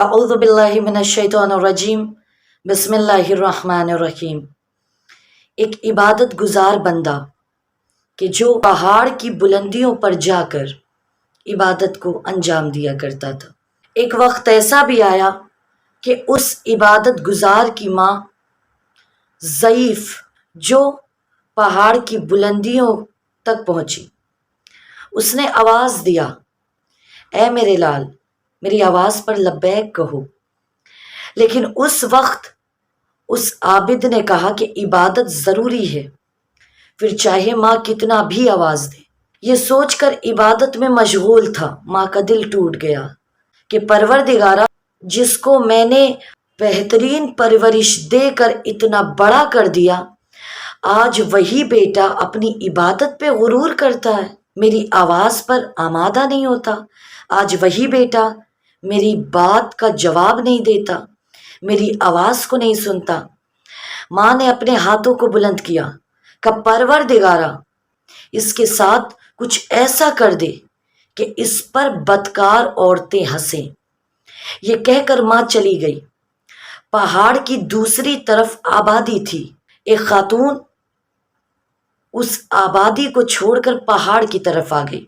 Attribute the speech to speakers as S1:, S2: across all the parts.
S1: اعوذ باللہ من الشیطان الرجیم بسم اللہ الرحمن الرحیم۔ ایک عبادت گزار بندہ کہ جو پہاڑ کی بلندیوں پر جا کر عبادت کو انجام دیا کرتا تھا۔ ایک وقت ایسا بھی آیا کہ اس عبادت گزار کی ماں ضعیف جو پہاڑ کی بلندیوں تک پہنچی، اس نے آواز دیا، اے میرے لال، میری آواز پر لبیک کہو۔ لیکن اس وقت اس عابد نے کہا کہ عبادت ضروری ہے، پھر چاہے ماں کتنا بھی آواز دے۔ یہ سوچ کر عبادت میں مشغول تھا، ماں کا دل ٹوٹ گیا کہ پروردگارا، جس کو میں نے بہترین پرورش دے کر اتنا بڑا کر دیا، آج وہی بیٹا اپنی عبادت پہ غرور کرتا ہے، میری آواز پر آمادہ نہیں ہوتا۔ آج وہی بیٹا میری بات کا جواب نہیں دیتا، میری آواز کو نہیں سنتا۔ ماں نے اپنے ہاتھوں کو بلند کیا کہ پروردگارا، اس کے ساتھ کچھ ایسا کر دے کہ اس پر بدکار عورتیں ہنسیں۔ یہ کہہ کر ماں چلی گئی۔ پہاڑ کی دوسری طرف آبادی تھی۔ ایک خاتون اس آبادی کو چھوڑ کر پہاڑ کی طرف آ گئی۔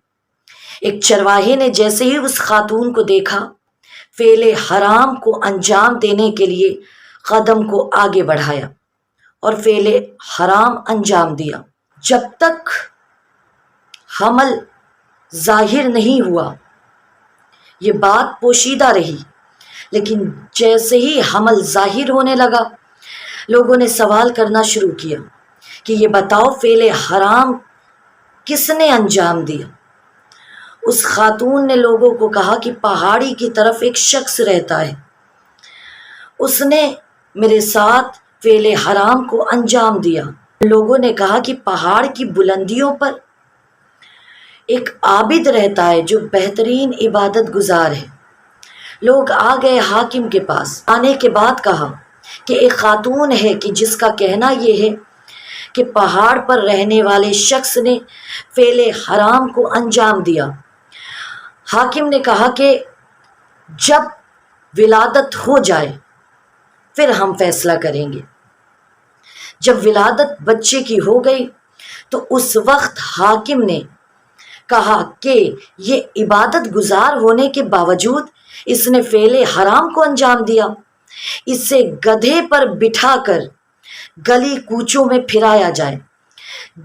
S1: ایک چرواہے نے جیسے ہی اس خاتون کو دیکھا، فعل حرام کو انجام دینے کے لیے قدم کو آگے بڑھایا اور فعل حرام انجام دیا۔ جب تک حمل ظاہر نہیں ہوا یہ بات پوشیدہ رہی، لیکن جیسے ہی حمل ظاہر ہونے لگا، لوگوں نے سوال کرنا شروع کیا کہ یہ بتاؤ فعل حرام کس نے انجام دیا؟ اس خاتون نے لوگوں کو کہا کہ پہاڑی کی طرف ایک شخص رہتا ہے، اس نے میرے ساتھ فعل حرام کو انجام دیا۔ لوگوں نے کہا کہ پہاڑ کی بلندیوں پر ایک عابد رہتا ہے جو بہترین عبادت گزار ہے۔ لوگ آ گئے حاکم کے پاس۔ آنے کے بعد کہا کہ ایک خاتون ہے کہ جس کا کہنا یہ ہے کہ پہاڑ پر رہنے والے شخص نے فعل حرام کو انجام دیا۔ حاکم نے کہا کہ جب ولادت ہو جائے پھر ہم فیصلہ کریں گے۔ جب ولادت بچے کی ہو گئی تو اس وقت حاکم نے کہا کہ یہ عبادت گزار ہونے کے باوجود اس نے فعل حرام کو انجام دیا، اسے گدھے پر بٹھا کر گلی کوچوں میں پھرایا جائے۔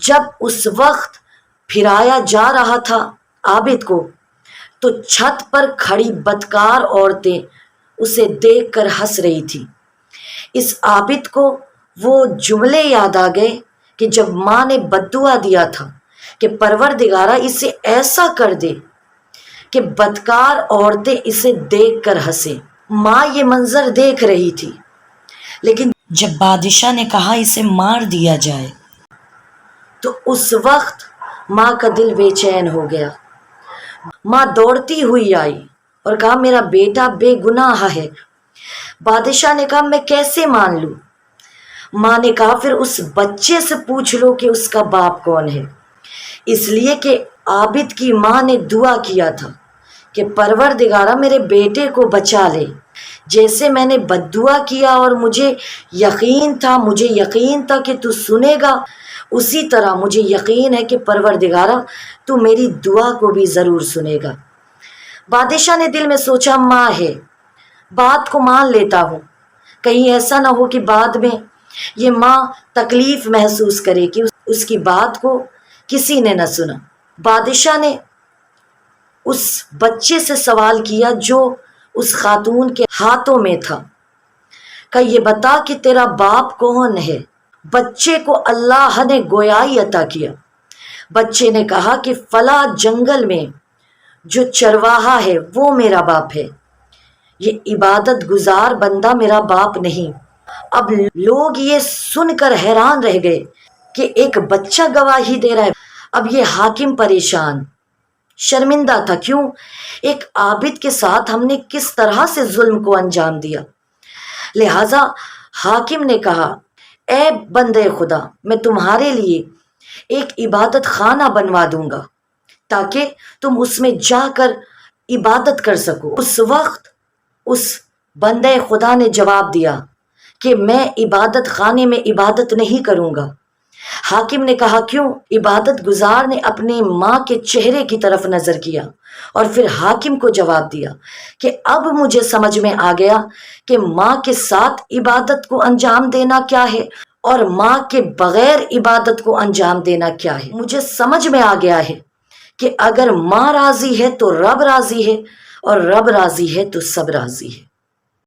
S1: جب اس وقت پھرایا جا رہا تھا عابد کو، تو چھت پر کھڑی بدکار عورتیں اسے دیکھ کر ہنس رہی تھی۔ اس عابد کو وہ جملے یاد آ گئے کہ جب ماں نے بددعا دیا تھا کہ پروردگارا اسے ایسا کر دے کہ بدکار عورتیں اسے دیکھ کر ہنسیں۔ ماں یہ منظر دیکھ رہی تھی، لیکن جب بادشاہ نے کہا اسے مار دیا جائے تو اس وقت ماں کا دل بے چین ہو گیا۔ ماں دوڑتی ہوئی آئی اور کہا میرا بیٹا بے گناہ ہے۔ بادشاہ نے کہا میں کیسے مان لوں؟ ماں نے کہا پھر اس بچے سے پوچھ لو کہ اس کا باپ کون ہے، اس لیے کہ عابد کی ماں نے دعا کیا تھا کہ پروردگارا میرے بیٹے کو بچا لے۔ جیسے میں نے بددعا کیا اور مجھے یقین تھا کہ تو سنے گا، اسی طرح مجھے یقین ہے کہ پروردگارا تو میری دعا کو بھی ضرور سنے گا۔ بادشاہ نے دل میں سوچا ماں ہے، بات کو مان لیتا ہوں، کہیں ایسا نہ ہو کہ بعد میں یہ ماں تکلیف محسوس کرے کہ اس کی بات کو کسی نے نہ سنا۔ بادشاہ نے اس بچے سے سوال کیا جو اس خاتون کے ہاتھوں میں تھا کہ یہ بتا کہ تیرا باپ کون ہے؟ بچے کو اللہ نے گویائی عطا کیا۔ بچے نے کہا کہ فلاں جنگل میں جو چرواہا ہے وہ میرا باپ ہے، یہ عبادت گزار بندہ میرا باپ نہیں۔ اب لوگ یہ سن کر حیران رہ گئے کہ ایک بچہ گواہی دے رہا ہے۔ اب یہ حاکم پریشان شرمندہ تھا، کیوں ایک عابد کے ساتھ ہم نے کس طرح سے ظلم کو انجام دیا۔ لہذا حاکم نے کہا اے بندے خدا، میں تمہارے لیے ایک عبادت خانہ بنوا دوں گا تاکہ تم اس میں جا کر عبادت کر سکو۔ اس وقت اس بندے خدا نے جواب دیا کہ میں عبادت خانے میں عبادت نہیں کروں گا۔ حاکم نے کہا کیوں؟ عبادت گزار نے اپنی ماں کے چہرے کی طرف نظر کیا اور پھر حاکم کو جواب دیا کہ اب مجھے سمجھ میں آ گیا کہ ماں کے ساتھ عبادت کو انجام دینا کیا ہے اور ماں کے بغیر عبادت کو انجام دینا کیا ہے۔ مجھے سمجھ میں آ گیا ہے کہ اگر ماں راضی ہے تو رب راضی ہے اور رب راضی ہے تو سب راضی ہے۔